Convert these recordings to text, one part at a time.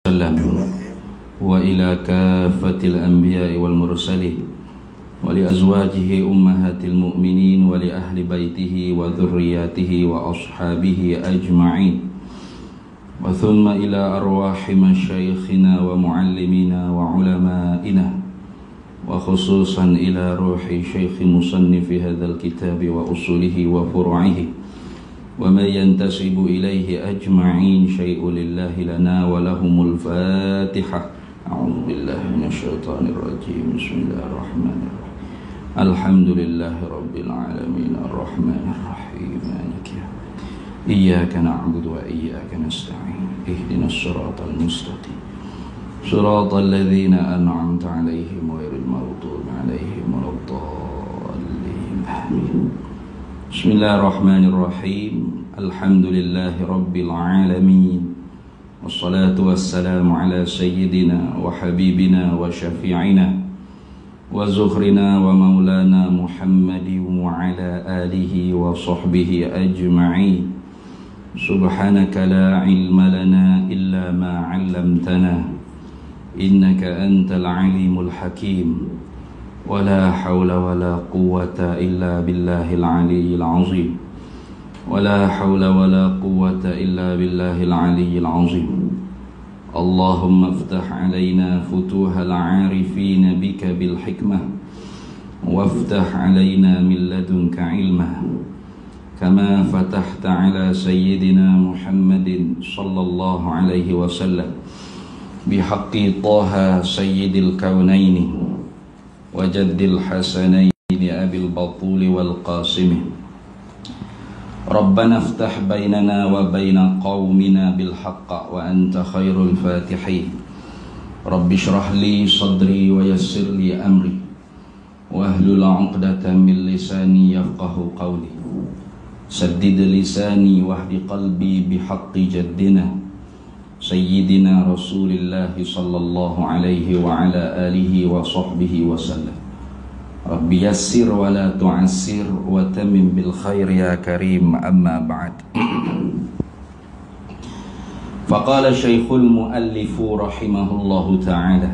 وسلم وإلى كافة الأنبياء والمرسلين ولأزواجه أمهات المؤمنين ولأهل بيته وذرياته وأصحابه أجمعين وثم إلى أرواح مشايخنا ومعلمينا وعلمائنا وخصوصا إلى روح شيخ مصنف هذا الكتاب وأصوله وفروعه ومن ينتسب إليه أجمعين شيء لله لنا ولهم الفاتحة. أعوذ بالله من الشيطان الرجيم. بسم الله الرحمن الرحيم. الحمد لله رب العالمين الرحمن الرحيم مالك يوم الدين إياك نعبد وإياك نستعين اهدنا الصراط المستقيم صراط الذين أنعمت عليهم غير المغضوب عليهم ولا الضالين آمين. بسم الله الرحمن الرحيم. الحمد لله رب العالمين والصلاة والسلام على سيدنا وحبيبنا وشفيعنا وزخرنا ومولانا محمد وعلى آله وصحبه أجمعين. سبحانك لا علم لنا إلا ما علمتنا إنك أنت العليم الحكيم ولا حول ولا قوة إلا بالله العلي العظيم ولا حول ولا قوة إلا بالله العلي العظيم. اللهم افتح علينا فتوح العارفين بك بالحكمة وافتح علينا من لدنك علما كما فتحت على سيدنا محمد صلى الله عليه وسلم بحق طه سيد الكونين وجد الحسنين أبي البطول والقاسم. ربنا افتح بيننا وبين قومنا بالحق وأنت خير الفاتحين. رب اشرح لي صدري ويسر لي أمري واحلل عقدة من لساني يفقه قولي سدد لساني واهد قلبي بحق جدنا سيدنا رسول الله صلى الله عليه وعلى آله وصحبه وسلم. رب يسر ولا تعسر وتمم بالخير يا كريم. أما بعد. فقال الشيخ المؤلف رحمه الله تعالى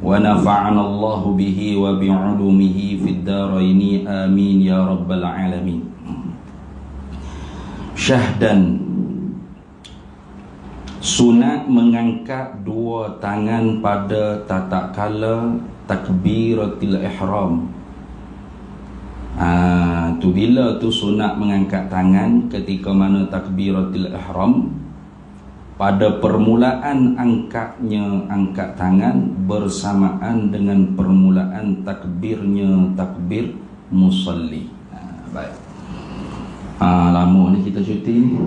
ونفعنا الله به وبعلومه في الدارين آمين يا رب العالمين. Syahdan, sunat mengangkat dua tangan pada tatkala takbiratul ihram. Tu bila tu sunat mengangkat tangan ketika mana takbiratul ihram. Pada permulaan angkat tangan bersamaan dengan permulaan takbirnya takbir musalli. Baik. Lama ni kita cuti ni.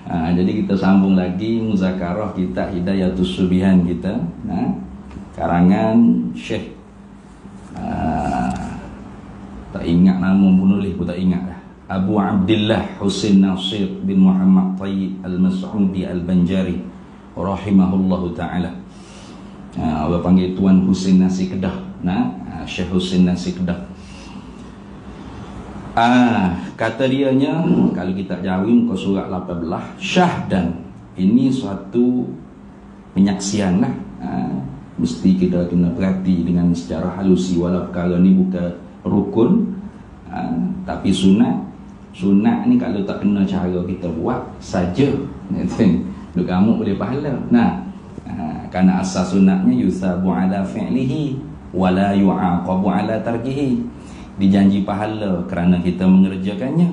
Jadi kita sambung lagi muzakarah kita Hidayatus Subihan kita, karangan Syekh tak ingat nama penulis pun tak ingat dah. Abu Abdullah Husin Nasir bin Muhammad Tayyib Al-Mas'udi Al-Banjari rahimahullahu ta'ala. Orang panggil Tuan Husin Nasi Kedah, Syekh Husin Nasi Kedah. Kata dianya, kalau kita jawab ke surat 18, syahdan, ini suatu penyaksian lah. Mesti kita kena perhati dengan secara halusi. Walau kalau ni bukan rukun, tapi sunat. Sunat ni kalau tak kena cara kita buat saja, duk kamu boleh pahala. Kerana asas sunatnya yusabu ala fi'lihi wala yu'aqabu ala tarkihi. Dijanji pahala kerana kita mengerjakannya.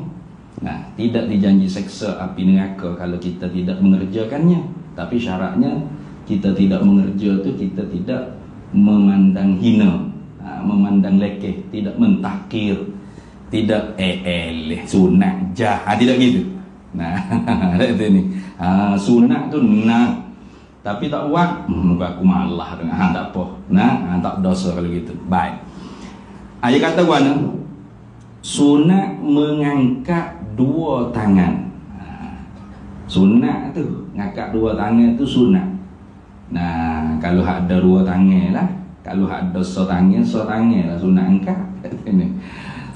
Tidak dijanji seksa api neraka kalau kita tidak mengerjakannya. Tapi syaratnya kita tidak mengerja tu kita tidak memandang hina, memandang lekeh, tidak mentahkir, tidak sunat jah, tidak gitu. Itu ni. Sunat tu tapi tak buat, muka aku malah dengan tak apa. Tak dosa kalau gitu. Baik. Dia kata mana? Sunat mengangkat dua tangan. Sunat tu ngangkat dua tangan tu sunat. Kalau ada dua tangan lah. Kalau ada setangan lah sunat angkat.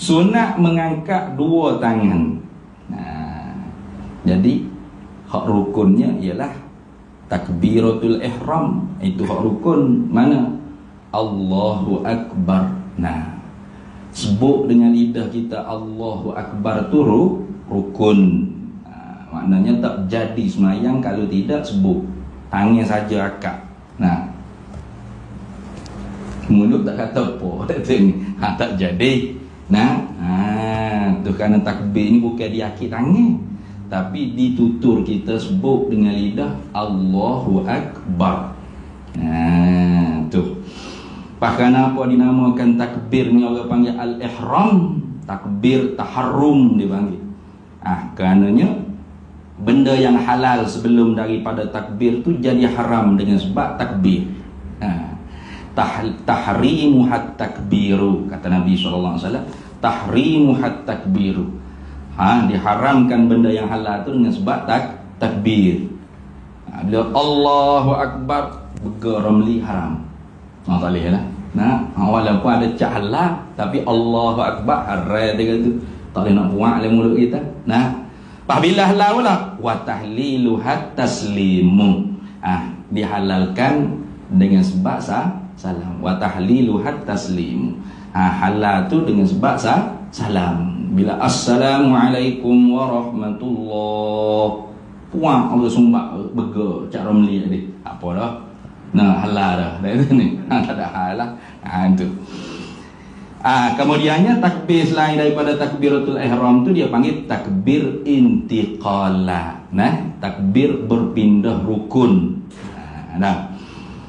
Sunat mengangkat dua tangan. Jadi hak rukunnya ialah takbiratul ihram itu hak rukun. Mana? Allahu Akbar. Nah, sebut dengan lidah kita Allahu Akbar tu rukun. Maknanya tak jadi semayang kalau tidak sebut. Tangan saja akak. Nah, mulut tak kata apa. Tak jadi. Nah, tu kerana takbir ni bukan di akik tangan, tapi ditutur kita sebut dengan lidah Allahu Akbar. Nah, tu. Bahkan apa dinamakan takbir ni orang panggil al-ihram, takbir taharrum dipanggil. Kerananya benda yang halal sebelum daripada takbir tu jadi haram dengan sebab takbir. Tahrimu hat takbiru, kata Nabi SAW. Tahrimu hat takbiru. Diharamkan benda yang halal tu dengan sebab takbir. Bila Allahu Akbar, bergeramli haram. Tak boleh lah. Walaupun ada cak halal, tapi Allahu Akbar haram dia kata. Tak boleh nak buat dalam mulut kita. Apabila halal pula, wa tahlilu hat taslimu. Dihalalkan dengan sebab salam. Wa tahlilu hat taslimu. Halal tu dengan sebab salam. Bila assalamualaikum warahmatullahi, puang Allah sumbak berger cak ramli tadi. Apa dah? Halal dah. Tak ada hal lah. Itu. Kemudiannya takbir selain daripada takbiratul ihram tu dia panggil takbir intiqala. Takbir berpindah rukun.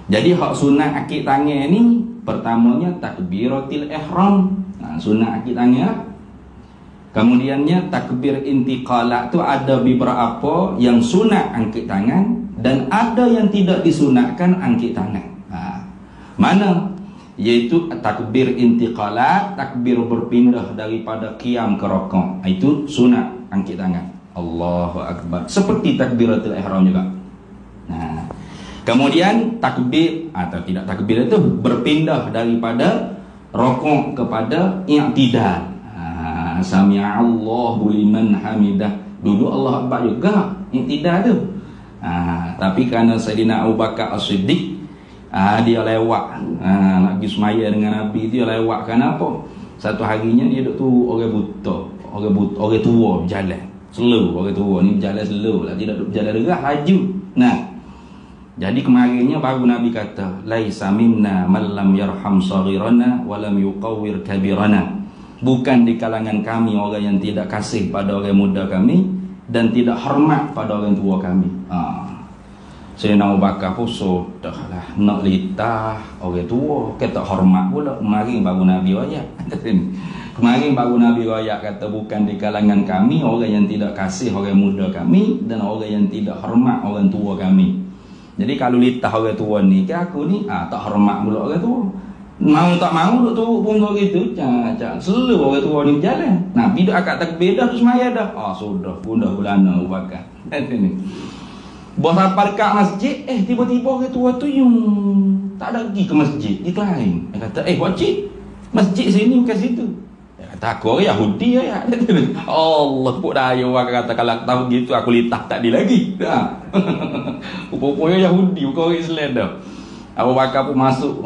Jadi hak sunat akik tangan ni pertamanya takbiratul ihram. Sunat akik tangan. Kemudiannya takbir intiqala tu ada beberapa yang sunat angkit tangan dan ada yang tidak disunatkan angkit tangan. Mana? Iaitu takbir intiqala, takbir berpindah daripada qiyam ke rakaat. Itu sunat angkit tangan. Allahu Akbar. Seperti takbiratul ihram juga. Kemudian takbir atau tidak takbir itu berpindah daripada rakaat kepada i'tidal. Sami'allahu liman hamidah. Dulu Allah Akbar juga i'tidal tu. Tapi kerana Sayyidina Abu Bakar As-Siddiq, dia lewat nak pergi semaya dengan Nabi, dia lewat. Kenapa? Satu harinya dia duduk tu orang buta, orang tua berjalan slow. Orang tua ni berjalan slow lah, tidak duduk berjalan derah, laju. Jadi kemarinnya baru Nabi kata, laisa minna man lam yarham saghirana wa lam yuqawwir kabirana. Bukan di kalangan kami orang yang tidak kasih pada orang muda kami dan tidak hormat pada orang tua kami. Sayyidina Abu Bakar pun sudah lah nak litah orang tua, kata hormat pula. Kemarin baru Nabi royak. Kemarin baru Nabi royak kata bukan di kalangan kami orang yang tidak kasih orang muda kami dan orang yang tidak hormat orang tua kami. Jadi kalau litah orang tua ni ke aku ni, tak hormat pula orang tua. Mau tak mau duk turut pun kau gitu. Selalu orang tua ni berjalan. Bila akad takbir dah tu semaya dah. Sudah pundah bulana Abu Bakar. Bos apa dekat masjid, tiba-tiba orang tua tu yang tak ada pergi ke masjid, dia lain. Dia kata, wajib masjid sini bukan situ. Dia kata, aku orang Yahudi ya. Allah pun dah ayah orang kata, kalau aku tahu gitu aku litah tak dia lagi. Rupanya Yahudi bukan orang Islam dah. Abu Bakar pun masuk,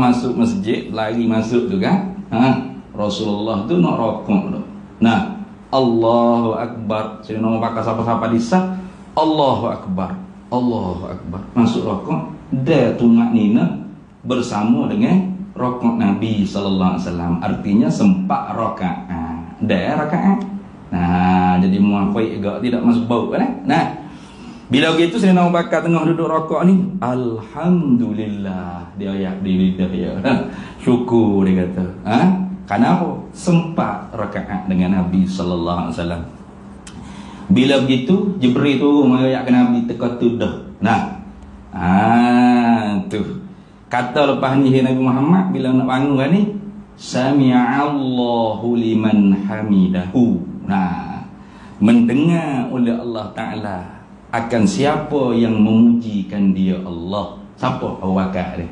masuk masjid, lari masuk tu kan. Rasulullah tu nak rokok tu. Allahu Akbar. Sayyidina Abu Bakar siapa-siapa disah, Allahu Akbar, Allahu Akbar. Masuk rokok, dia tumak nina bersama dengan rokok Nabi sallallahu alaihi wasallam. Artinya sempat rakaat. Dia rakaat. Jadi muafiq juga tidak masuk bau kan? Bila begitu Sayyidina Abu Bakar tengah duduk rokok ni, alhamdulillah, dia ayat di lidah dia. Syukur dia kata. Kenapa? Sempat rakaat dengan Nabi sallallahu alaihi wasallam. Bila begitu Jibril turun mengayatkan Nabi teka tu dah. Tu. Kata lepas ni Nabi Muhammad bila nak bangun kan ni, sami'allahu liman hamidahu. Mendengar oleh Allah Ta'ala akan siapa yang memujikan dia Allah. Siapa? Abu Bakar ni.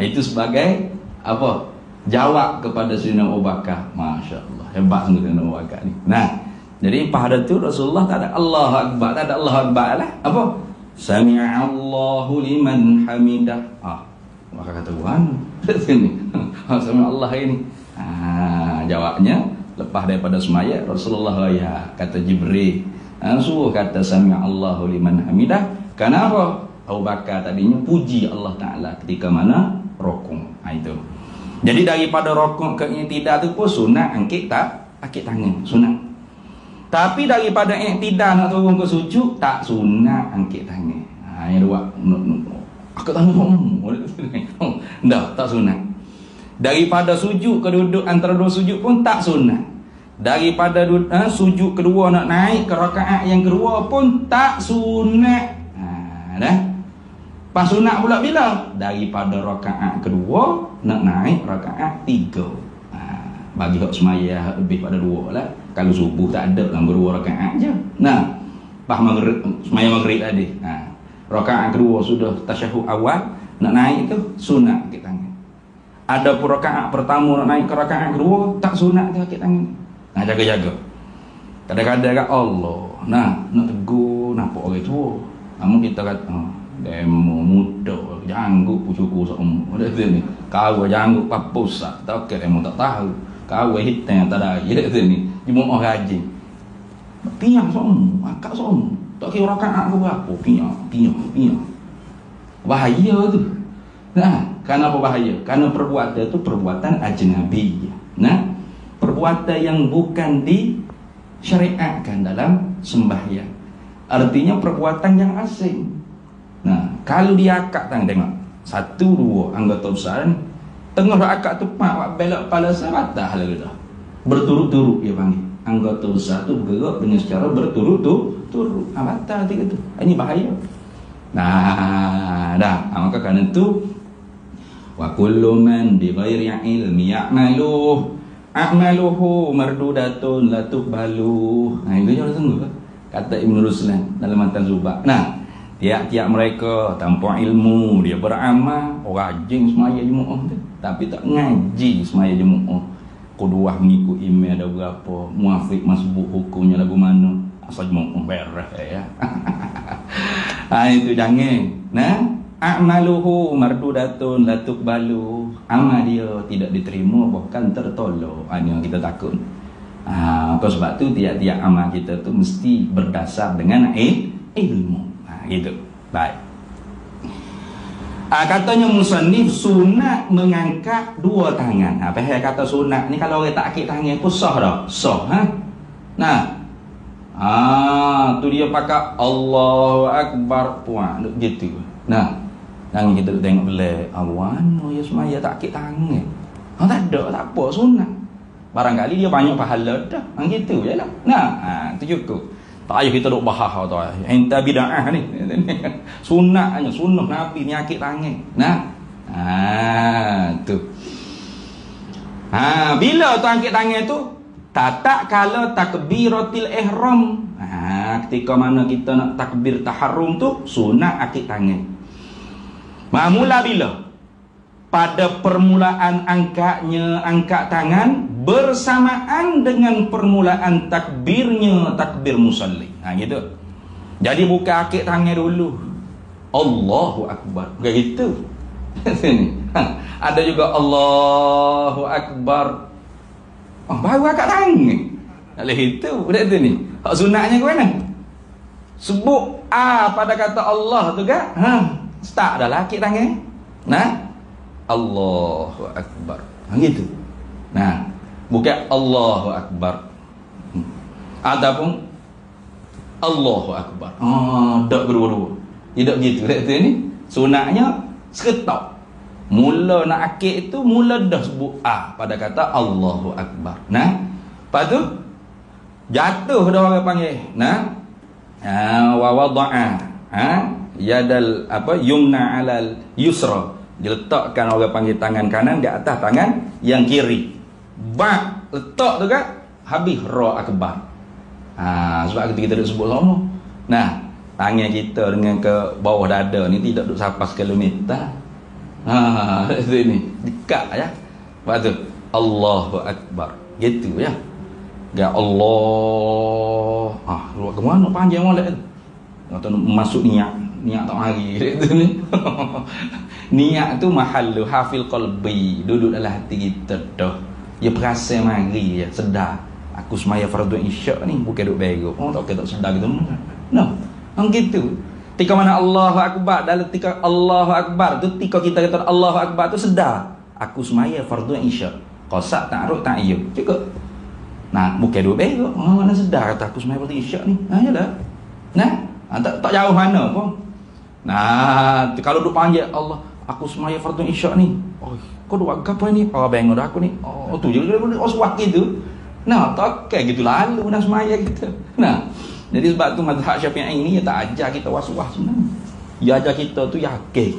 Itu sebagai apa? Jawab kepada Sayyidina Abu Bakar. Masya Allah, hebat Sayyidina Abu Bakar ni. Jadi pada tu Rasulullah tak ada Allahu Akbar, tak ada Allahu Akbar lah. Apa? Sami'a Allahu liman hamidah. Maka kata Tuhan sini. Sami'a Allah ini. Jawabnya lepas daripada semaya Rasulullah ya kata Jibril. Suruh kata Sami'a Allahu liman hamidah. Kenapa? Abu Bakar tadinya puji Allah Ta'ala ketika mana rukuk. Itu. Jadi daripada rukuk ke i'tidal tu pun sunat angkat tangan, sunat. Tapi daripada i'tidal nak turun ke sujud tak sunat angkat tangan. Yang dua angkat tangan. Tak sunat. Daripada sujud ke duduk antara dua sujud pun tak sunat. Daripada sujud kedua nak naik ke rakaat yang kedua pun tak sunat. Dah. Pas sunat pula bila? Daripada rakaat kedua nak naik rakaat 3. Bagi hak semaya lebih pada 2 lah. Kalau subuh tak ada dalam 2 rakaat je. Pas maghrib, semaya maghrib tadi. Rakaat kedua sudah tasyahud awal, nak naik tu sunat angkat tangan. Ada pun rakaat pertama nak naik ke rakaat kedua tak sunat tu angkat tangan. Jaga-jaga. Kadang-kadang kat Allah, nak tegur nampak orang tua. Namun kita kata demo muda janggut pucuku seumur dia ni. Kau janggut papus tak okey demo tak tahu. Kau hitam tak ada dia ni. Jumuk orang gaji. Piang seumur, akak seumur. Tak kira rakaat ke berapa, piang. Bahaya tu. Kenapa bahaya? Karena perbuatan itu perbuatan ajnabi. Perbuatan yang bukan disyariatkan dalam sembahyang. Artinya perbuatan yang asing. Kalau dia akak tengok 1, 2 anggota besar ni tengah akak tu pak belok kepala saya patah lah dah. Berturut-turut dia panggil. Anggota besar tu bergerak dengan secara berturut-turut. Patah tiga tu. Ini bahaya. Maka kerana itu wa kullu man bi ghairi ilmi a'maluhu mardudatun la tuqbalu. Itu je tunggu. Kata Ibn Ruslan dalam Matan Zubak. Tiap-tiap mereka tanpa ilmu dia beramal, orang rajin semaya Jumaat tu, tapi tak ngaji semaya Jumaat. Kuduah mengikut email ada berapa, muafiq masbuk hukumnya lagu mana, asal Jumaat beres ya. Itu jangan. A'maluhu mardudatun la tuqbalu. Amal dia tidak diterima bahkan tertolak. Ini yang kita takut. Sebab tu tiap-tiap amal kita tu mesti berdasar dengan ilmu. Gitu. Baik. Katanya musannif sunat mengangkat 2 tangan. Apa yang kata sunat ni kalau orang tak angkat tangan pun sah dah. Sah. Tu dia pakai Allahu Akbar puan gitu. Tangan kita tengok belak awan ya semaya tak angkat tangan. Tak ada tak apa sunat. Barangkali dia banyak pahala dah. Gitu je lah. Itu cukup. Tak payah kita duk bahas tu. Entah bid'ah ni. Sunnah Nabi ni akik tangan. Tu. Bila tu angkat tangan tu tak kala takbiratul ihram. Ketika mana kita nak takbir taharrum tu sunat akik tangan. Mula bila? Pada permulaan angkat tangan bersamaan dengan permulaan takbirnya takbir musalli. Gitu. Jadi buka akik tangan dulu. Allahu Akbar. Bukan gitu. Sini. Ada juga Allahu Akbar. Baru akik tangan. Tak boleh itu. Bukan itu ni. Hak sunatnya ke mana? Sebut pada kata Allah tu kan? Start dah lah akik tangan. Allahu Akbar. Gitu. Bukan Allahu Akbar. Ataupun Allahu Akbar. Tak berdua-dua. Tidak gitu. Lihat tu ni. Sunatnya seketak. Mula nak akik itu mula dah sebut pada kata Allahu Akbar. Lepas tu jatuh dah orang panggil. Wa wada'a yadal yumna alal yusra. Diletakkan orang panggil tangan kanan di atas tangan yang kiri. Letak tu kan habis ra akbar. Sebab kita duk sebut lama. Tangan kita dengan ke bawah dada ni tidak duk sampai sekilometer. Ini dekat ya. Lepas tu Allahu Akbar. Gitu ya. Allah. Keluar ke mana panjang molek tu. Atau masuk niat. niat tak mari gitu ni. Niat tu mahallu hafil qalbi, duduk dalam hati kita dah. Dia perasan mari ya, sedar. Aku semaya fardu isyak ni bukan duk berok. Oh tak kena sedar gitu. No. Gitu. Tika mana Allahu Akbar, dalam tika Allahu Akbar tu tika kita kata Allahu Akbar tu sedar. Aku semaya fardu isyak. Qasak ta'aruf ta'ayyub. Cukup. Nah, bukan duk berok. Oh, mana sedar kata aku semaya fardu isyak ni. Ha yalah. Nah, tak jauh mana pun. Nah, kalau duk panggil Allah, aku semaya fardu isyak ni. Oh, kau duk buat apa ni? Oh, bangun dah aku ni. Oh, tu je waswas gitu. Nah, tak kayak gitu lalu nak semaya kita. Nah, jadi sebab tu mazhab Syafi'i ni dia tak ajar kita waswas sebenarnya. Dia ajar kita tu yakin.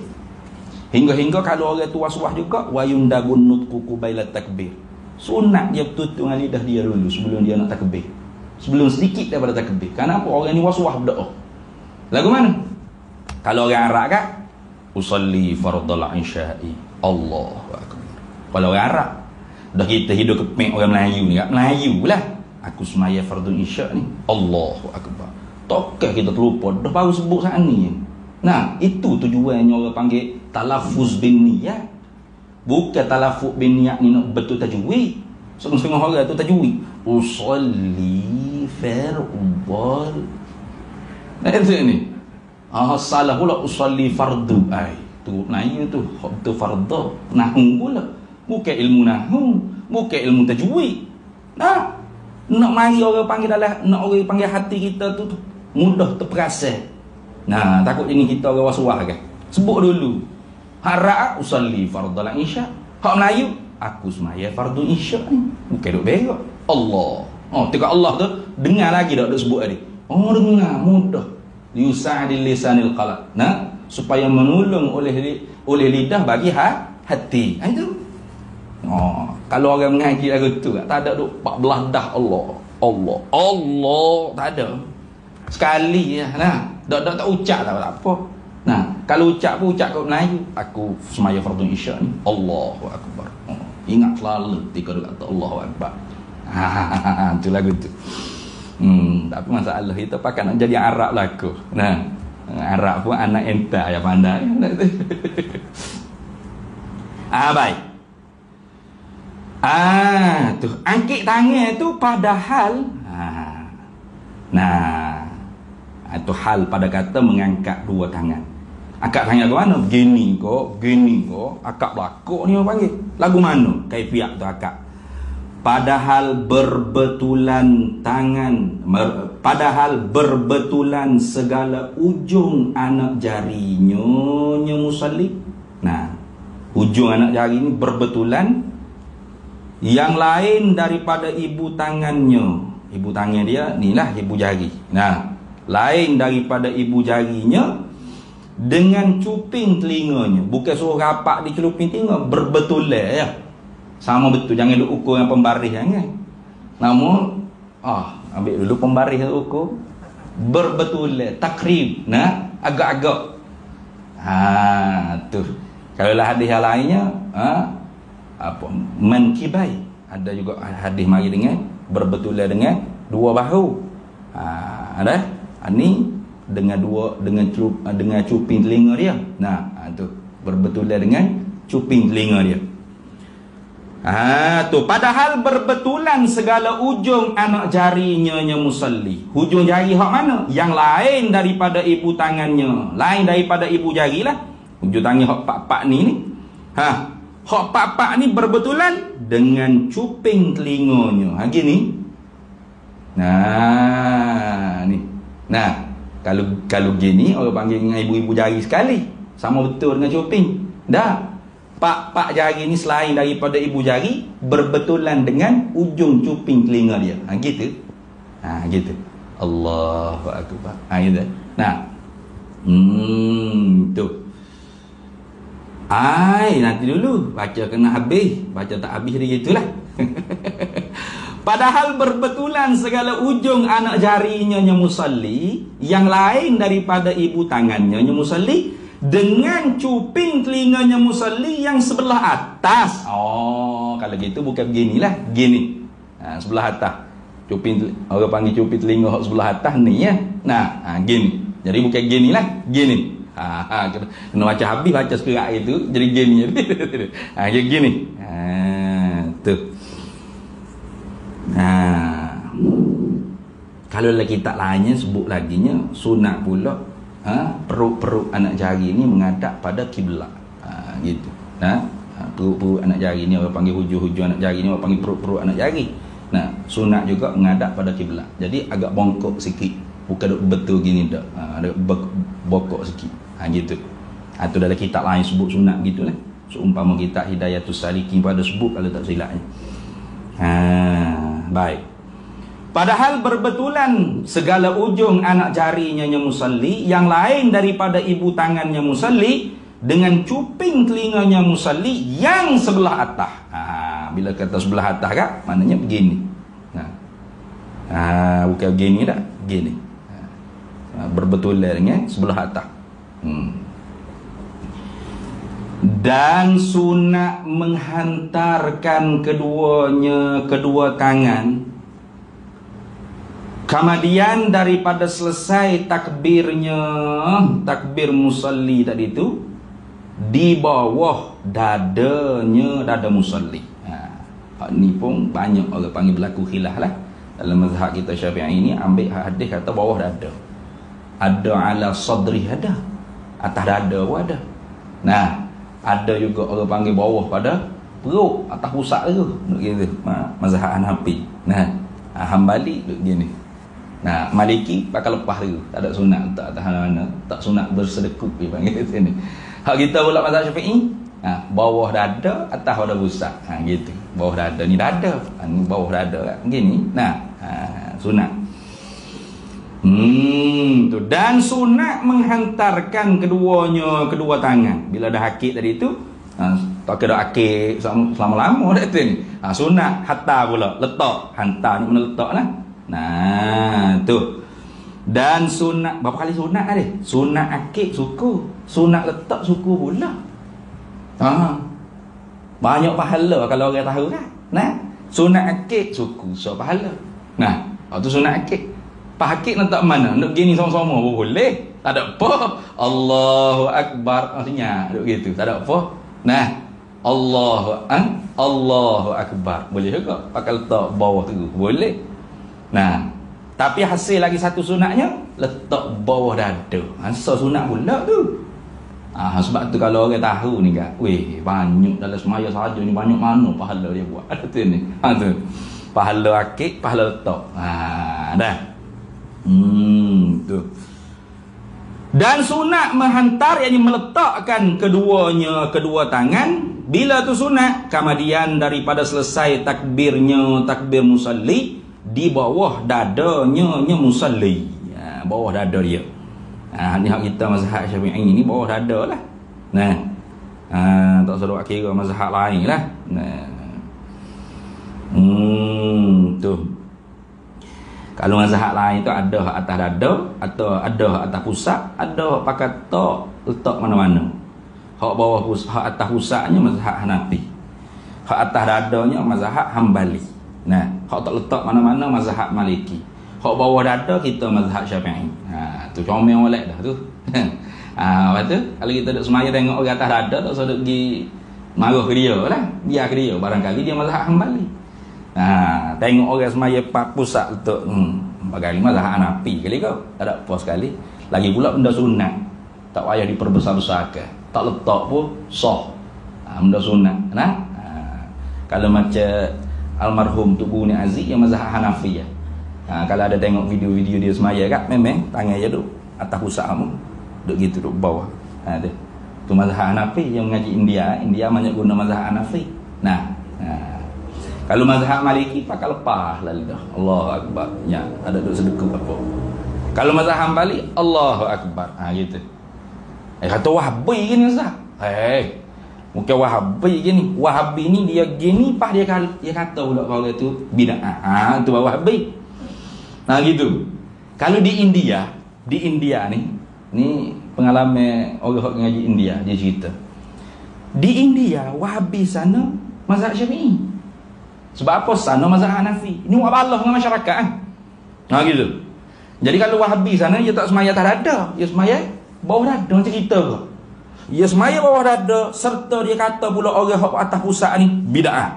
Hingga kalau orang tu waswas juga, wa yundagun nutqu qabla takbir. Sunat dia betul-betul dengan lidah dia dulu sebelum dia nak takbir. Sebelum sedikit daripada takbir. Kenapa orang ni waswas berdoa? Lagu mana? Kalau orang Arab kan, usalli fardal isya'i. Allahu akbar. Kalau orang Arab, dah kita hidup kepek orang Melayu ni kan, Melayu lah. Aku semaya fardun isyak ni. Allahu akbar. Tokah kita terlupa dah baru sebut saat ni. Nah, itu tujuannya orang panggil talaffuz bin niyat. Bukan talaffuz bin niyat ni nak betul tajwid. Setengah orang tu tajwid. Usalli fardal. Itu ni. Salah pula usalli fardu. Ai, tu Melayu tu fardu. Nahwu pula. Bukan ilmu nahwu, bukan ilmu tajwid. Nah, nak mari orang panggil dalam, nak orang panggil hati kita tu mudah terperasan. Nah, takut ini kita orang waswas kan. Sebut dulu. Harap usalli fardal isya. Hak Melayu, aku semaya fardu isya ni. Bukan duk berok. Allah. Oh, tika Allah tu dengar lagi dak sebut tadi. Oh, dengar mudah. Yusa'dil lisanil qalb. Nah, supaya menolong oleh lidah bagi hati. Itu. Oh, kalau orang mengaji lagu tu tak ada duk 14 dah Allah tak ada. Sekali ya. Nah, tak ucap tak apa. Nah, kalau ucap pun ucap kat Melayu, aku semaya fardu isyak ni. Allahu akbar. Oh, ingat selalu ketika kata Allahu akbar. Tu lagu tu. Tapi masalah kita pakai nak jadi Arab laku. Nah, Arab pun anak entah ya pandai. Baik. Tu angkit tangan tu padahal itu hal pada kata mengangkat dua tangan. Angkat tangan ke mana? Gini kok, akak belakok ni orang panggil. Lagu mana? Kaifiat tu akak. Padahal berbetulan segala ujung anak jarinya musalli. Nah, ujung anak jari ni berbetulan yang lain daripada ibu tangannya. Ibu tangan dia inilah ibu jari. Nah, lain daripada ibu jarinya dengan cuping telinganya. Bukan suruh rapak di celuping telinga, berbetulan ya. Sama betul, jangan duk ukur dengan pembaris kan. Namun ambil dulu pembaris tu ukur. Berbetulan, takrib. Nah, agak-agak. Tu. Kalau lah hadis yang lainnya, mankibai, ada juga hadis mari dengan berbetulan dengan dua bahu. Ada ni dengan cuping telinga dia. Nah, tu berbetulan dengan cuping telinga dia. Tu padahal berbetulan segala ujung anak jarinya musalli. Hujung jari hak mana? Yang lain daripada ibu tangannya, lain daripada ibu jari lah. Hujung tangan hak pak-pak ni. Hak pak-pak ni berbetulan dengan cuping telinganya. Gini. Nah, ni. Nah, kalau gini orang panggil dengan ibu-ibu jari sekali. Sama betul dengan cuping. Dah. Pak jari ni selain daripada ibu jari berbetulan dengan ujung cuping telinga dia. Gitu. Gitu. Allahu akbar. Gitu. Nah. Tu. Nanti dulu baca kena habis, baca tak habis dia gitulah. Padahal berbetulan segala ujung anak jarinya musalli yang lain daripada ibu tangannya musalli dengan cuping telinganya musalli yang sebelah atas. Kalau gitu bukan beginilah, gini. Sebelah atas. Orang panggil cuping telinga sebelah atas ni ya. Nah, gini. Jadi bukan ginilah, gini. Kena baca habis baca sekerak itu jadi gini. Jadi gini. Tu. Kalau lagi tak lainnya sebut laginya sunat pula perut-perut anak jari ni menghadap pada kiblat. Gitu. Perut-perut anak jari ni orang panggil hujung-hujung anak jari ni orang panggil perut-perut anak jari. Sunat juga menghadap pada kiblat. Jadi agak bongkok sikit. Bukan duk betul gini dak. Ada bongkok sikit. Gitu. Atau dalam kitab lain sebut sunat gitulah. Seumpama kitab Hidayatus Salikin pada sebut kalau tak silapnya. Baik. Padahal berbetulan segala ujung anak jarinya musalli yang lain daripada ibu tangannya musalli dengan cuping telinganya musalli yang sebelah atas. Bila kata sebelah atas kan maknanya begini. Bukan begini dah, begini. Berbetulan dengan sebelah atas. Dan sunat menghantarkan kedua tangan kemudian daripada selesai takbirnya, takbir musalli tadi itu di bawah dadanya, dada musalli. Ni pun banyak orang panggil berlaku khilaf lah. Dalam mazhab kita Syafi'i ini ambil hadis kata bawah dada. Ada ala sadri ada. Atas dada pun ada. Ada juga orang panggil bawah pada perut, atas pusat tu. Gitu. Mazhab Hanafi. Hambali duk gini. Maliki pakai lepas tu. Tak ada sunat tak tahan, tak sunat bersedekut dia panggil sini. Hak kita pula mazhab Syafi'i, bawah dada, atas pada pusat. Gitu. Bawah dada ni dada. Ni bawah dada kan. Gini. Sunat. Tu. Dan sunat menghantarkan kedua tangan. Bila dah akik tadi tu, tak kira akik selama-lama dah tu ni. Sunat hantar pula, letak. Hantar ni mana letak lah. Tu. Dan sunat, berapa kali sunat ada? Sunat akik suku, sunat letak suku pula. Banyak pahala kalau orang tahu kan. Sunat akik suku, so pahala. Tu sunat akik. Pakik nak tak mana? Nak gini sama-sama pun boleh. Tak ada apa. Allahu Akbar. Maksudnya duk gitu. Tak ada apa. Allahu Akbar. Boleh juga pakai letak bawah tu. Boleh. Tapi hasil lagi satu sunatnya letak bawah dada. So sunat pula tu. Sebab tu kalau orang tahu ni kan, banyak dalam semaya saja ni banyak mana pahala dia buat. Ada tu ni. Tu. Pahala akik, pahala letak. Dah. Tu. Dan sunat menghantar, yakni meletakkan kedua tangan. Bila tu sunat, kemudian daripada selesai takbirnya, takbir musalli, di bawah dadanya musalli. Bawah dada dia. Ni hak kita mazhab Syafi'i ni bawah dada lah. Tak seru kira mazhab lain lah. Tu. Kalau mazhab lain tu ada hak atas dada, atau ada hak atas pusat, ada hak pakai tok letak mana-mana. Hak bawah pusat, hak atas pusatnya mazhab Hanafi. Hak atas dadanya mazhab Hambali. Hak tak letak mana-mana mazhab Maliki. Hak bawah dada kita mazhab Syafi'i. Tu comel molek dah tu. Lepas tu kalau kita duk semaya tengok orang atas dada tak usah duk pergi marah ke dia lah. Biar ke dia, barangkali dia mazhab Hambali. Tengok orang semaya pusat letak bagi mazhab Hanafi kali kau. Tak ada apa sekali. Lagi pula benda sunat. Tak payah diperbesar-besarkan. Tak letak pun sah. Benda sunat. Kalau macam almarhum Tubu Ni Aziz yang mazhab Hanafi ya. Kalau ada tengok video-video dia semaya kat, memang tangan je duk atas pusat kamu. Duk gitu duk bawah. Tu mazhab Hanafi yang mengaji India. India banyak guna mazhab Hanafi. Kalau mazhab Maliki pakai lepas lalu dah. Allahu Akbar. Ya, ada duk sedekut apa. Kalau mazhab Hambali Allahu Akbar. Gitu. Kata Wahabi gini Ustaz. Bukan Wahabi gini. Wahabi ni dia gini pas dia kata pula kalau tu bid'ah. Tu Wahabi. Gitu. Kalau di India ni pengalaman orang ngaji India dia cerita. Di India Wahabi sana mazhab Syafi'i. Sebab apa sana mazhab Hanafi. Ini buat balah dengan masyarakat kan. Gitu. Jadi kalau Wahabi sana dia tak semaya atas dada, dia semaya bawah dada macam kita ke? Dia semaya bawah dada serta dia kata pula orang hak atas pusat ni bid'ah.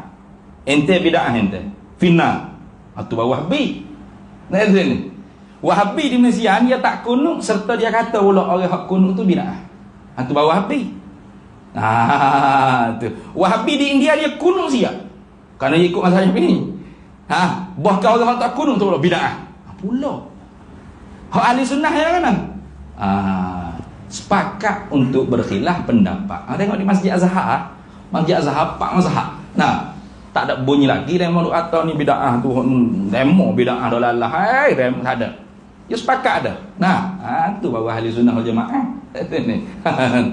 Ente bid'ah ente. Final. Atau bawah Wahabi. Nah ni. Wahabi di Malaysia dia tak kunut serta dia kata pula orang hak kunut tu bid'ah. Atau bawah Wahabi. Tu. Wahabi di India dia kunut siap. Kerana dia ikut mazhab ni. Bahkan orang hak tak kunut tu pula bid'ah. Pula. Hak ahli sunnah ya kan? Sepakat untuk berkhilaf pendapat. Tengok di Masjid Azhar, Masjid Azhar pak mazhab. Nah, tak ada bunyi lagi demo atau ni bid'ah tu demo bid'ah dolalah. Demo tak ada. Ya sepakat ada. Nah, tu baru ahli sunnah wal jamaah. Tu ni.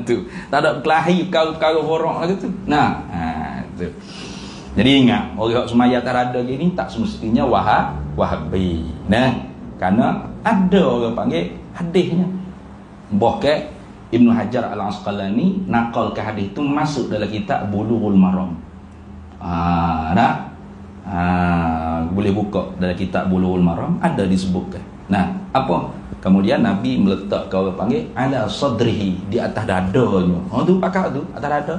Tu. Tak ada kelahi perkara-perkara forok lagi tu. Nah, tu. Jadi ingat, orang semaya tak ada gini tak semestinya Wahabi. Nah, kerana ada orang panggil hadisnya. Bahkan Ibnu Hajar Al-Asqalani nakal ke hadis itu masuk dalam kitab Bulughul Maram. Boleh buka dalam kitab Bulughul Maram ada disebutkan. Nah, apa? Kemudian Nabi meletakkan orang panggil ala sadrihi, di atas dadanya. Tu pakak tu atas dada.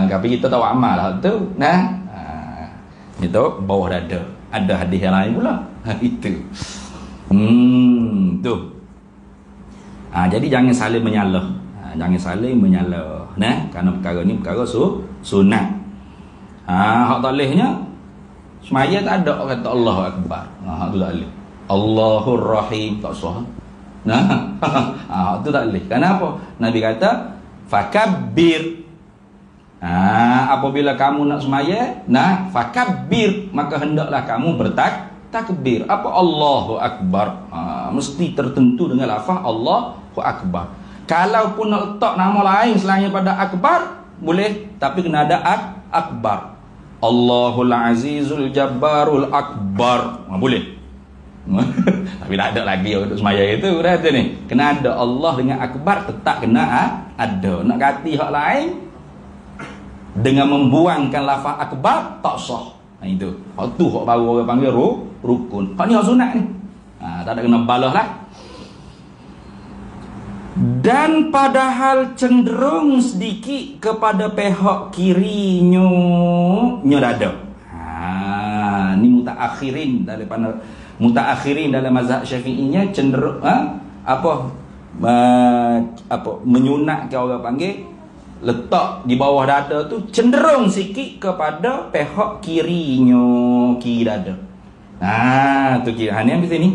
Tapi kita tahu amal lah tu. Nah, itu bawah dada. Ada hadis yang lain pula. Itu. Tu. Jadi jangan saling menyalah. Jangan saling menyalah. Nah, kerana perkara ni perkara sunat. Hak talihnya semaya tak ada kata Allahu Akbar. Hak tu tak boleh. Allahur Rahim tak sah. Nah, hak tu tak boleh. Kenapa? Nabi kata fakabbir. Apabila kamu nak semaya, fakabbir, maka hendaklah kamu takbir. Apa Allahu Akbar? Mesti tertentu dengan lafaz Allahu Akbar. Kalaupun nak letak nama lain selain pada Akbar, boleh, tapi kena ada Akbar. Allahul Azizul Jabbarul Akbar. Boleh. Tapi tak ada lagi untuk semaya itu. Dah tu ni. Kena ada Allah dengan Akbar, tetap kena ada. Nak ganti hak lain dengan membuangkan lafaz Akbar tak sah. Itu. Hak tu hak baru orang panggil rukun. Hak ni hak sunat ni. Tak ada kena balas lah. Dan padahal cenderung sedikit kepada pihak kirinya dada. Ni mutaakhirin dalam mazhab Syafi'inya cenderung menyunatkan orang panggil letak di bawah dada tu cenderung sikit kepada pihak kirinya, kiri dada. Tu kiri. Ni yang ni.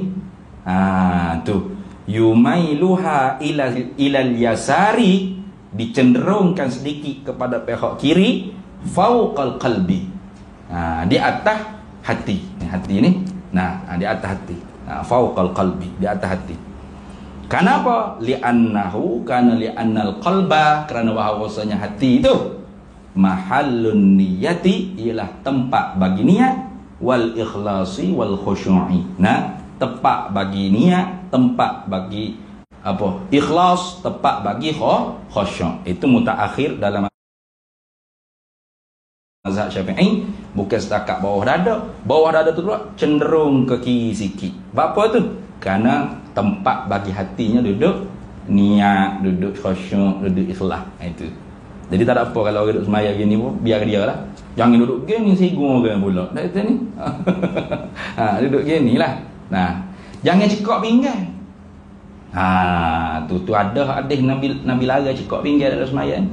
Tu yumailuha ilal yasari, dicenderungkan sedikit kepada pihak kiri, fauqal qalbi, di atas hati. Hati ni, di atas hati, fauqal qalbi, di atas hati. Kenapa? Li'annal qalba, kerana bahawasanya hati itu mahallun niyati, ialah tempat bagi niat, wal ikhlasi wal khusyu'i. Tempat bagi niat, tempat bagi ikhlas, tempat bagi khusyuk. Itu mutaakhir dalam mazhab Syafi'i. Bukan setakat bawah dada. Bawah dada tu pula cenderung ke kiri sikit. Apa tu? Kerana tempat bagi hatinya duduk niat, duduk khusyuk, duduk ikhlas. Itu. Jadi tak ada apa kalau orang duduk semaya gini pun, biar dia lah. Jangan duduk gini, sigung orang pula. Dah kata ni. Duduk gini lah. Jangan cekak pinggan. Tu ada hadis Nabi larang cekak pinggan dalam sembahyang.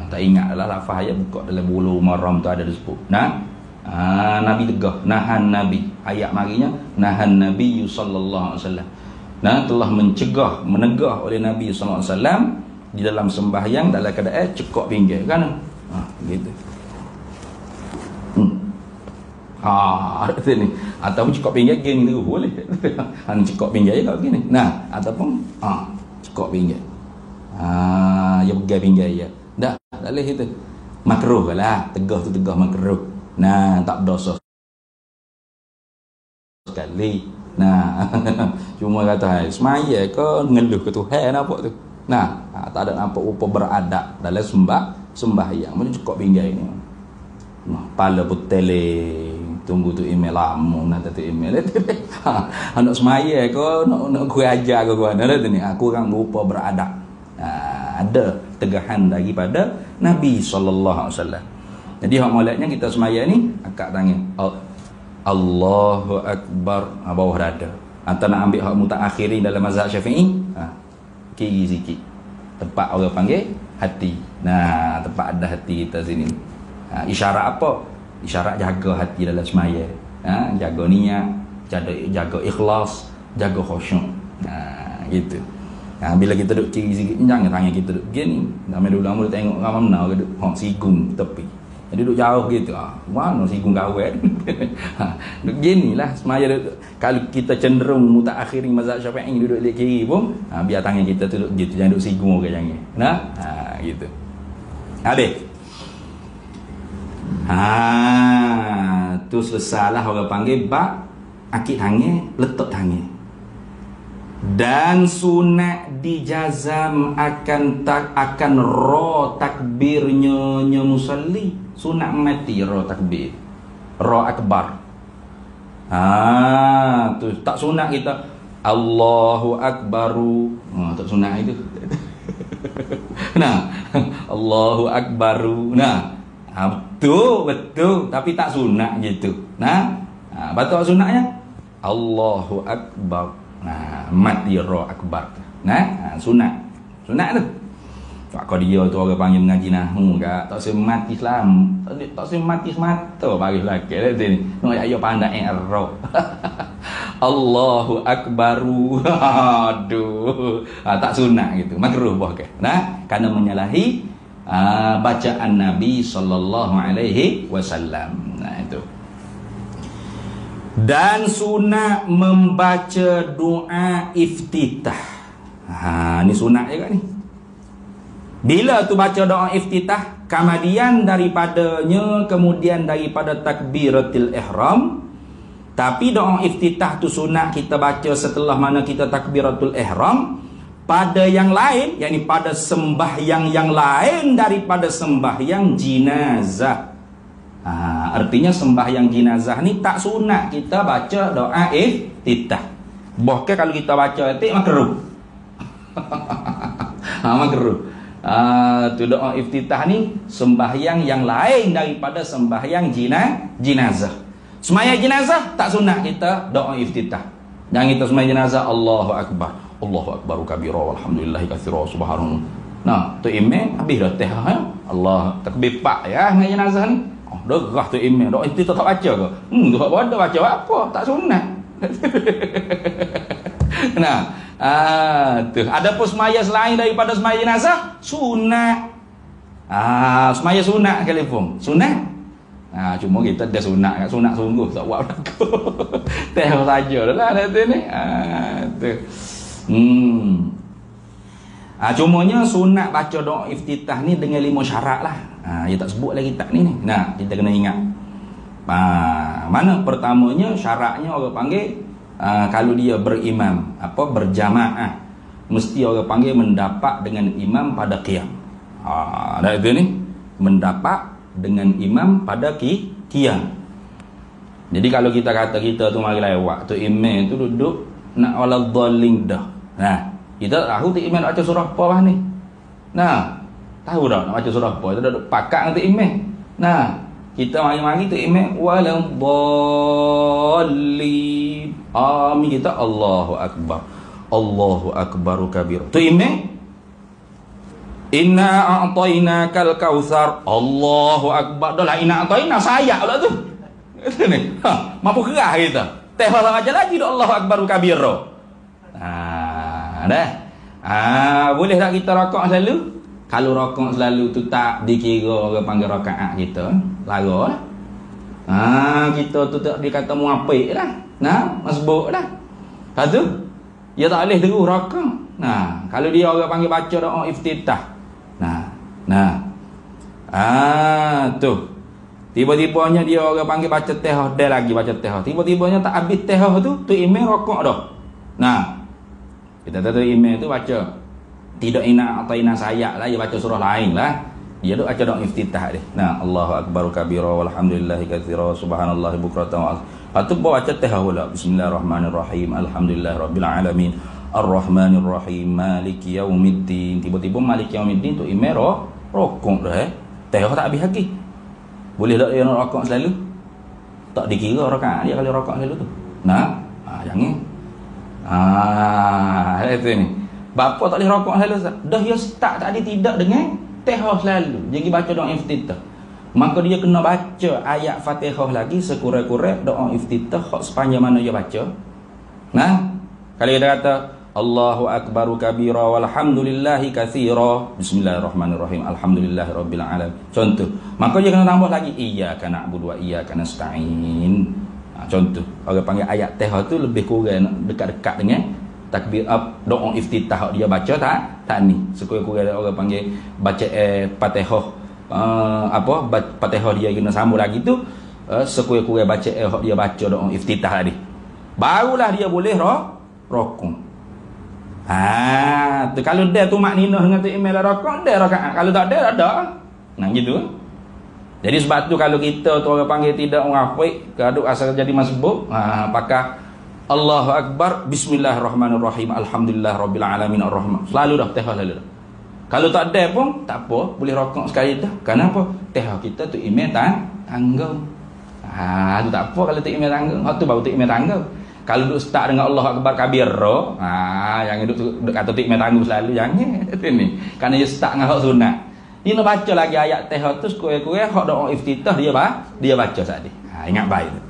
Tak ingat lah lafaz ayat buka dalam Bulughul Maram tu ada disebut. Nabi tegah, nahan Nabi. Ayat marinya nahan Nabi sallallahu alaihi wasallam. Telah menegah oleh Nabi sallallahu alaihi wasallam di dalam sembahyang dalam keadaan cekak pinggan kan. Gitu. Ni. Ataupun cekak pinggan gini tu boleh. Cekak pinggan je kat begini. Ataupun cekak pinggan. Ya pegang pinggan ya. Tak boleh itu. Makruh lah. Tegah tu tegah makruh. Tak berdosa sekali. Cuma kata semaya ke ngeluh ke Tuhan apa tu. Tak ada nampak rupa beradab dalam sembahyang. Macam cekak pinggan ni. Pala putele. tunggu tu email lama nak tu email anak semaya ko nak gua ajar gua ada tu ni aku orang lupa beradab. Ada tegahan daripada Nabi sallallahu alaihi wasallam. Jadi hak moleknya kita semaya ni akak tangan Allahu akbar bawah dada. Atau nak ambil hak mutaakhirin dalam mazhab Syafi'i, kiri sikit. Tempat orang panggil hati. Nah, tempat ada hati kita sini. Isyarat apa? Isyarat jaga hati dalam semaya. Jaga niat, jaga ikhlas, jaga khusyuk. Gitu. Bila kita duduk kiri sikit, jangan tangan kita duduk begini. Nama dulu lama tengok orang mana duduk hok sigung tepi. Jadi duduk jauh gitu. Mana sigung kawet. Duduk ginilah semaya duduk. Kalau kita cenderung mutaakhirin mazhab Syafi'i duduk di kiri pun, biar tangan kita tu duduk gitu, jangan duduk sigung ke jangan. Nah, gitu. Habis. Tu selesailah orang panggil bab akid tangan, letak tangan. Dan sunat dijazam akan ro takbirnya musalli. Sunat mati ro takbir, ro akbar. Tu tak sunat kita Allahu akbaru. Tak sunat itu. Nah, Allahu akbaru. Nah, betul tapi tak sunat gitu. Nah, betul sunatnya Allahu akbar. Nah, mati ro akbar. Nah, sunat tu. Kau dia tu orang panggil mengaji nahwu ke, tak semati Islam, tak semati semata bagi lelaki dah sini. Nak ayo pandai ro. Allahu akbaru. Aduh, tak sunat gitu. Makruh bahkan. Nah, kerana menyalahi bacaan Nabi sallallahu alaihi wasallam. Nah, itu. Dan sunat membaca doa iftitah. Ni sunat juga ni. Bila tu baca doa iftitah, kemudian daripada takbiratul ihram. Tapi doa iftitah tu sunat kita baca setelah mana kita takbiratul ihram pada yang lain, yakni pada sembahyang yang lain daripada sembahyang jenazah. Artinya sembahyang jenazah ni tak sunat kita baca doa iftitah. Bahkan kalau kita baca itu makruh. Makruh. Tu doa iftitah ni sembahyang yang lain daripada sembahyang jenazah. Semaya jenazah tak sunat kita doa iftitah. Jangan kita semaya jenazah Allahu akbar. Allahu akbaru kabira walhamdulillahi katsira subhanallah. Nah, tu imam habis dah teh Allah takbir pak ya semaya jenazah ni. Derah tu imam doa iftitah tak baca ke? Tu hak bodoh baca apa? Tak sunat. Nah, tu ada pun semaya selain daripada semaya jenazah sunat. Semaya sunat kalipun sunat. Cuma kita dah sunat sungguh tak buat aku. Teh saja lah nanti ni. Tu. Cumanya sunat baca doa iftitah ni dengan 5 syarat lah. Dia tak sebut lagi kitab ni. Nah, kita kena ingat. Mana pertamanya syaratnya orang panggil kalau dia berimam berjamaah, mesti orang panggil mendapat dengan imam pada qiyam. Dah itu ni mendapat dengan imam pada qiyam. Jadi kalau kita kata kita tu mari lewat tu imam tu duduk nak wala dhalin dah. Nah, kita tahu tu imam nak baca surah apa ni. Nah, tahu dah nak baca surah apa, kita duduk pakat dengan tu imam. Nah, kita mari-mari tu imam wala dhalin. Amin kita Allahu akbar. Allahu akbaru kabir. Tu imam inna a'tainakal kautsar. Allahu akbar. Dah lah inna a'taina sayak pula tu. Ni. Mampu kerah kita. Teh orang aja lagi dah Allahu akbaru kabir. Dah. Boleh tak kita rakaat selalu? Kalau rakaat selalu tu tak dikira orang panggil rakaat kita, lara lah. Kita tu tak dikata muapik lah. Nah, masbuk lah. Lepas tu dia tak boleh terus rakaat. Nah, kalau dia orang panggil baca doa iftitah. Tu. Tiba-tibanya dia orang panggil baca tehah, dia lagi baca tehah. Tiba-tibanya tak habis tehah tu imam rakaat dah. Nah, kita tahu imam tu baca tidak ina atau ina sayak lah, dia baca surah lain lah. Dia duk baca doa iftitah dia. Nah, Allahu akbar kabira walhamdulillahi katsira subhanallahi bukratan wa asila. Lepas tu baca tahiyat pula. Bismillahirrahmanirrahim. Alhamdulillahirabbil alamin. Ar-Rahmanir-Rahim. Maliki yaumiddin. Tiba-tiba Maliki yaumiddin tu imam rokok dah tahiyat tak habis lagi. Boleh tak dia nak rokok selalu? Tak dikira rakaat dia kalau rokok selalu tu. Nah, jangan. Itu ni. Bapa tak boleh rokok selalu. Dah dia start tadi tidak dengan Fatihah selalu. Jadi baca doa iftitah. Maka dia kena baca ayat Fatihah lagi sekurang-kurang doa iftitah hak sepanjang mana dia baca. Nah, kalau dia kata Allahu akbaru kabira walhamdulillahi katsira. Bismillahirrahmanirrahim. Alhamdulillahirabbil alamin. Contoh. Maka dia kena tambah lagi iyyaka na'budu wa iyyaka nasta'in. Contoh. Orang panggil ayat Fatihah tu lebih kurang dekat-dekat dengan takbir doa iftitah dia baca tak ni sekurang-kurang orang panggil baca Fatihah Fatihah dia kena sambung lagi tu sekurang-kurang baca dia baca doa iftitah tadi barulah dia boleh rokok. Tu kalau dia tu makninah dengan tu email rokok dia rakaat, kalau tak ada nah gitu. Jadi sebab tu kalau kita tu orang panggil tidak mengafik kaduk asal jadi masbuk apakah Allahu akbar, bismillahirrahmanirrahim, alhamdulillahirabbil alamin arrahman. Selalu dah tahiyat lalu dah. Kalau tak ada pun tak apa, boleh rokok sekali dah. Kenapa? Tahiyat kita tu imam tanggung. Tu tak apa kalau tu imam tanggung. Hak tu baru tu imam tanggung. Kalau duk start dengan Allahu akbar kabira, jangan duk kata tu imam tanggung selalu jangan. Itu ni. Kerana dia start dengan hak sunat. Dia nak baca lagi ayat tahiyat tu kurang-kurang hak doa iftitah dia baca tadi. Ingat baik tu.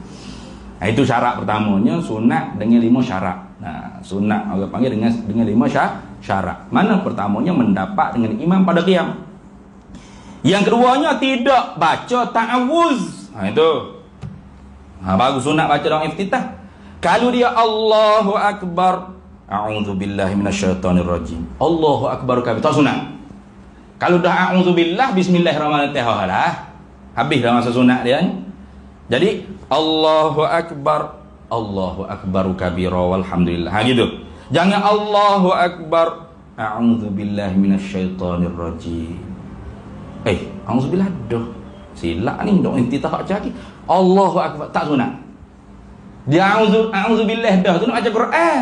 Itu syarat pertamanya sunat dengan 5 syarat. Sunat orang panggil dengan 5 syarat. Mana pertamanya mendapat dengan imam pada qiyam. Yang keduanya tidak baca ta'awuz. Itu. Baru sunat baca doa iftitah. Kalau dia Allahu akbar, a'udzubillahi minasyaitonirrajim. Allahu akbar kabir. Tak sunat. Kalau dah a'udzubillah bismillahirrahmanirrahim lah. Habis dah masa sunat dia ni. Jadi Allahu akbaru kabira walhamdulillah. Gitu. Jangan Allahu akbar a'udzubillahi minasyaitonirrajim. A'udzubillah dah. Silap ni doa iftitah tak lagi. Allahu akbar tak sunat. Dia a'udzubillah dah tu nak baca Quran.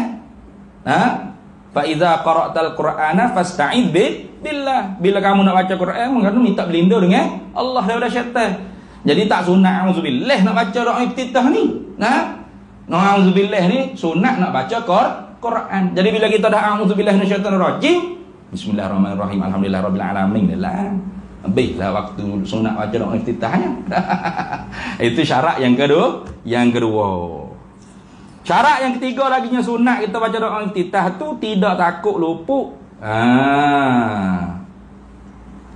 Fa idza qara'tal Qur'ana fasta'id billah. Bila kamu nak baca Quran, kamu minta berlindung dengan Allah daripada syaitan. Jadi tak sunat auzubillah nak baca doa iftitah ni. Auzubillah ni sunat nak baca Quran. Jadi bila kita dah auzubillah minasyaitonirrajim, bismillahirrahmanirrahim, alhamdulillahirabbil alamin lah. Habislah waktu sunat baca doa iftitahnya. Itu syarat yang kedua. Syarat yang ketiga laginya sunat kita baca doa iftitah tu tidak takut luput.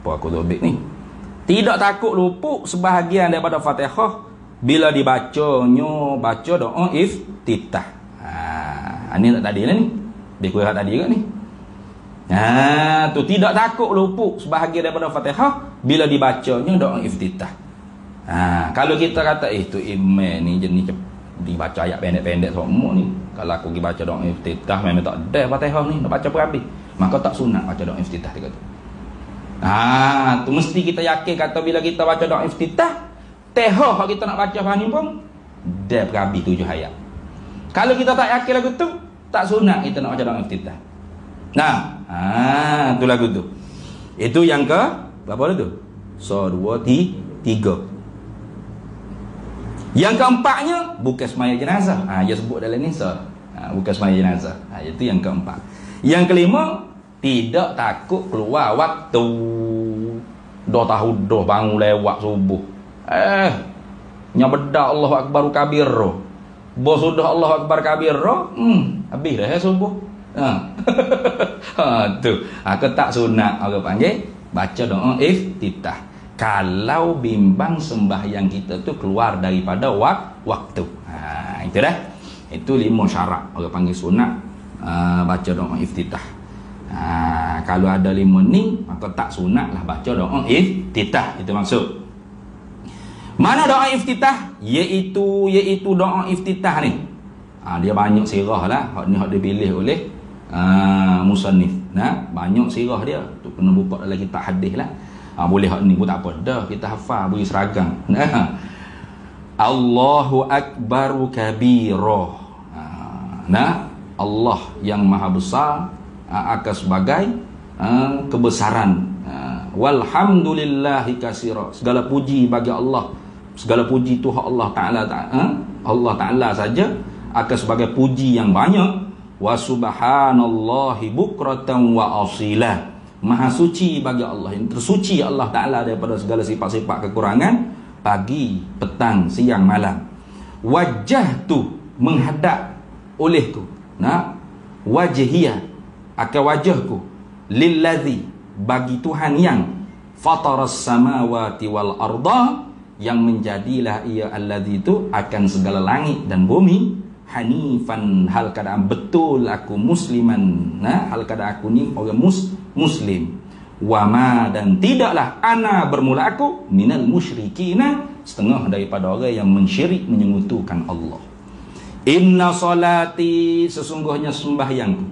Apa aku dobek ni? Tidak takut luput sebahagian daripada Fatihah bila dibacanya baca doa iftitah. Ini tak tadi ni. Dia kurang tadi ke ni? Tu tidak takut luput sebahagian daripada Fatihah bila dibacanya doa iftitah. Kalau kita kata tu imam ni jenis dibaca ayat pendek-pendek semua ni. Kalau aku pergi baca doa iftitah memang tak ada Fatihah ni nak baca berhabis. Maka tak sunat baca doa iftitah dia kata. Tu mesti kita yakin kata bila kita baca doa iftitah, tahiyat kalau kita nak baca faham pun dah berhabis 7 ayat. Kalau kita tak yakin lagu tu, tak sunat kita nak baca doa iftitah. Tu lagu tu. Itu yang ke berapa tu? 1 2 3. Yang keempatnya bukan semaya jenazah. Dia sebut dalam ni bukan semaya jenazah. Itu yang keempat. Yang kelima, tidak takut keluar waktu. Dah tahu dah bangun lewat subuh. Nyabedak Allahu akbar kabir. Bos sudah Allahu akbar kabir. Habis dah subuh. Tu. Aku tak sunat orang panggil baca doa iftitah. Kalau bimbang sembahyang kita tu keluar daripada waktu. Itu dah. Itu 5 syarat orang panggil sunat baca doa iftitah. Kalau ada 5 ni maka tak sunat lah baca doa iftitah. Itu maksud. Mana doa iftitah? Iaitu doa iftitah ni. Dia banyak sirah lah. Hak ni hak dipilih oleh musannif. Banyak sirah dia. Tu kena buka dalam kitab hadis lah. Boleh hak ni pun tak apa dah, kita hafal beri seragam. Allahu akbaru kabira. Allah yang maha besar akan sebagai kebesaran. Walhamdulillahi katsira. Segala puji bagi Allah. Segala puji tu hak Allah Taala. Allah Taala saja akan sebagai puji yang banyak. Wa subhanallahi bukratan wa asila. Maha suci bagi Allah, yang tersuci Allah Taala daripada segala sifat-sifat kekurangan, pagi, petang, siang, malam. Wajah tu menghadap olehku, wajhiyah akan wajahku, lillazi bagi Tuhan yang fataras samawati wal arda, yang menjadilah ia allazi itu akan segala langit dan bumi, hanifan hal keadaan betul aku musliman, hal keadaan aku ni orang muslim, wama dan tidaklah ana bermula aku minal musyrikina, setengah daripada orang yang mensyirik menyekutukan Allah. Inna salati sesungguhnya sembahyangku,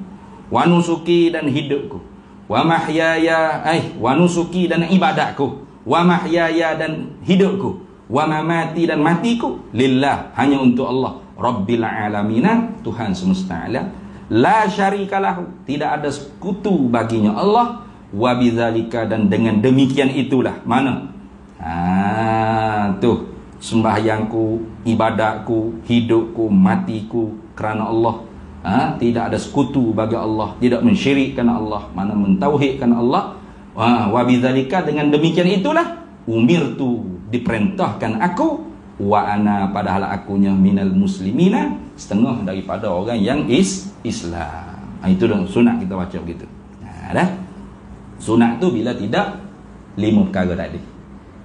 wa nusuki dan hidupku, wa mahyaya wa nusuki dan ibadatku, wa mahyaya dan hidupku, wa mamati dan matiku, lillah hanya untuk Allah, Rabbil alamina Tuhan semesta alam, la syarikalahu tidak ada sekutu baginya Allah, wa bidzalika dan dengan demikian itulah mana tuh sembahyangku, ibadatku, hidupku, matiku kerana Allah. Tidak ada sekutu bagi Allah, tidak mensyirikkan Allah, mana mentauhidkan Allah. Wa bidzalika dengan demikian itulah umirtu diperintahkan aku, wa ana padahal akunya minal muslimina setengah daripada orang yang Islam. Itu dah sunat kita baca begitu. Dah. Sunat tu bila tidak 5 perkara tadi.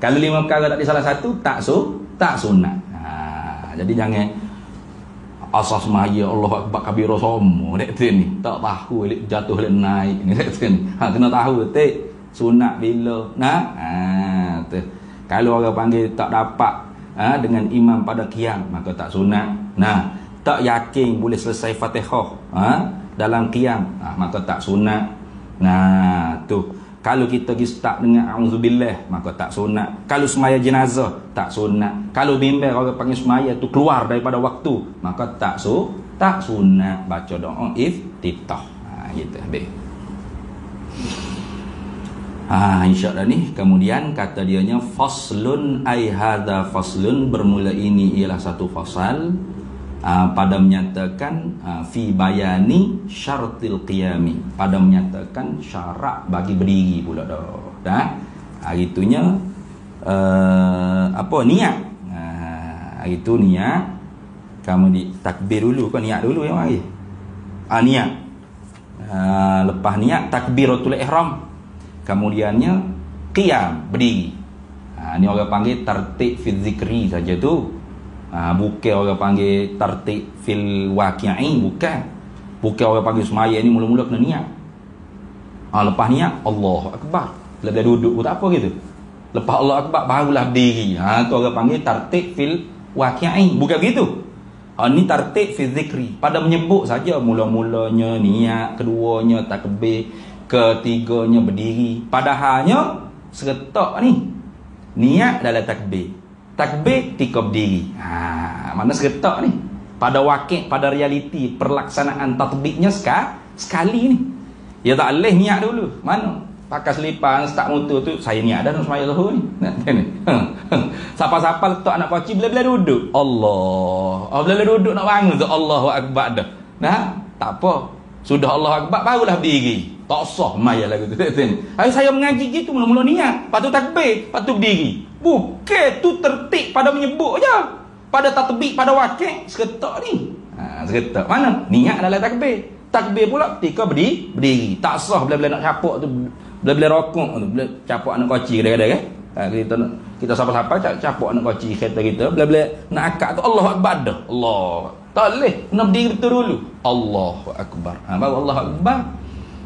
Kalau 5 perkara tadi salah satu tak sunat. Jadi jangan asas maya Allah akbar kabira somo dek tu ni. Tak tahu jatuh le naik ni dek tu ni. Kena tahu betul sunat bila tu. Kalau orang panggil tak dapat dengan imam pada qiyam maka tak sunat. Tak yakin boleh selesai Fatihah dalam qiyam maka tak sunat. Tu kalau kita pergi start dengan auzubillah maka tak sunat. Kalau semaya jenazah tak sunat. Kalau bimbang orang panggil semaya tu keluar daripada waktu maka tak sunat baca doa iftitah. Gitu habis. InsyaAllah ni kemudian kata dianya faslun ay hadza faslun, bermula ini ialah satu fasal pada menyatakan fi bayani syaratil qiyami, pada menyatakan syarat bagi berdiri pula dah. Itunya niat. Itu niat. Kamu di takbir dulu kan, niat dulu yang mari. Niat. Lepas niat takbiratul ihram. Kemudiannya qiyam, berdiri. Ni orang panggil tertib fi zikri saja tu. Bukan orang panggil tertib fil waqi'i, bukan orang panggil semaya ni mula-mula kena niat. Lepas niat Allahu akbar, lepas duduk pun tak apa gitu. Lepas Allah akbar barulah berdiri. Tu orang panggil tertib fil waqi'i, bukan begitu. Ni tertib fi zikri, pada menyebut saja, mula-mulanya niat, keduanya takbir, ketiganya berdiri. Padahalnya seretak ni niat dalam takbir, takbir ketika berdiri. Mana seretak ni pada wakil, pada realiti perlaksanaan tatbiknya sekali ni. Ya tak boleh niat dulu. Mana pakai selipan start motor tu saya niat dah semaya Zuhur ni. Siapa-siapa letak anak koci bila-bila duduk Allah. Bila-bila duduk nak bangun tu Allahu akbar dah. Tak apa. Sudah Allah akbar barulah berdiri. Tak sah maya lagu tu. Saya mengaji gitu mula-mula niat, lepas tu takbir, lepas tu berdiri. Bukan tu tertib pada menyebut je. Pada tatbik, pada wakil seketak ni. Seketak mana? Niat dalam takbir. Takbir pula ketika berdiri. Tak sah bila-bila nak capak tu, bila-bila rokok tu, bila capak anak koci kadang-kadang kita siapa-siapa capak anak koci kereta kita, bila-bila nak akak tu Allah akbar dah. Allah. Tak boleh, kena berdiri betul dulu. Allahu akbar. Baru Allah akbar.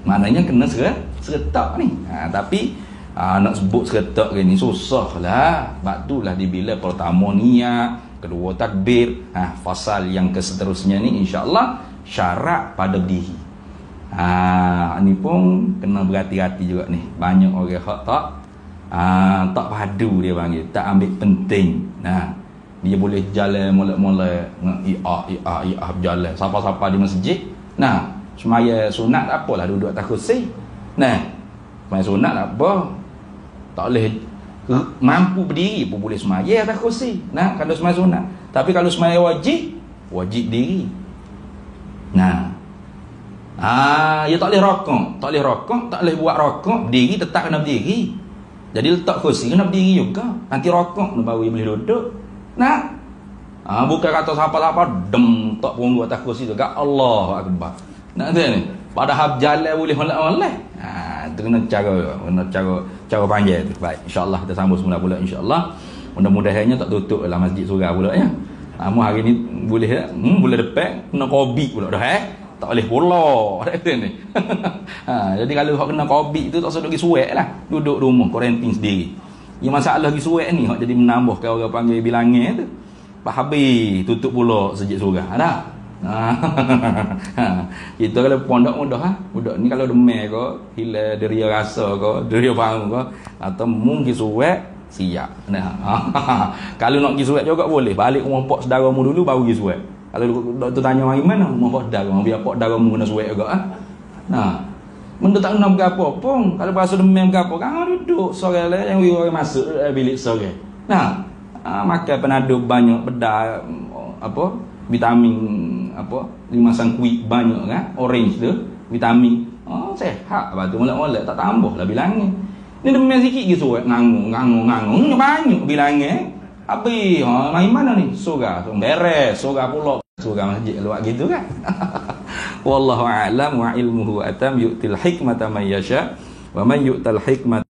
Maknanya kena seretak ni. Tapi nak sebut seretak ni susah lah. Sebab itulah dibila pertama niat, kedua takbir, fasal yang keseterusnya ni insya-Allah syarat pada berdiri. Ni pun kena berhati-hati juga ni. Banyak orang hak Tak padu dia panggil, tak ambil penting. Nah, dia boleh jalan molek-molek, ia jalan siapa-siapa di masjid. Nah, semaya sunat tak apalah duduk atas kursi. Nah, semaya sunat tak apa, tak boleh mampu berdiri pun boleh semaya atas kursi. Nah, kalau semaya sunat. Tapi kalau semaya wajib diri. Nah, dia tak boleh rokok, tak boleh buat rokok, berdiri tetap kena berdiri. Jadi letak kursi kena berdiri juga. Nanti rokok baru boleh duduk. Nah, bukan kata siapa-siapa dem tak perunggu atas kursi tu. Allahu akbar. Nak tahu ni. Padahal jalan boleh molek-molek. Itu kena cara panggil tu. Baik, insya-Allah kita sambung semula pula insya-Allah. Mudah-mudahannya tak tutup dalam masjid surau pula ya. Hari ni boleh bulan depan kena COVID pula dah tak boleh pula ni. Jadi kalau hak kena COVID tu tak usah duduk suek lah, duduk rumah kuarantin sendiri. Yang masalah pergi suek ni hak jadi menambahkan orang panggil bilangan tu. Habis tutup pula sejak surau dah. Kita kalau pondok mudah budak ni kalau demam ke, hilang deria rasa ke, deria faham ke, atau mungkin suek siap. Nah, kalau nak pergi suek juga boleh. Balik rumah pak saudaramu dulu baru pergi suek. Kalau doktor tanya mari mana rumah pak saudara, biar pak saudaramu kena suek juga Nah, benda tak kena berapa pun. Kalau berasa demam berapa kan duduk sore lah yang orang masuk bilik sore. Nah, makan penado banyak, bedah vitamin limasan kuih banyak kan, orange tu vitamin. Sehat batu molek-molek tak tambah lah bilangnya. Ni demam sikit gitu ngangung banyak bilangnya. Habis main mana ni? Surau beres, surau pula. Surau masjid luar gitu kan. Wallahu a'lam wa ilmuhu atam yu'til hikmata man yasha wa man yu'tal hikmata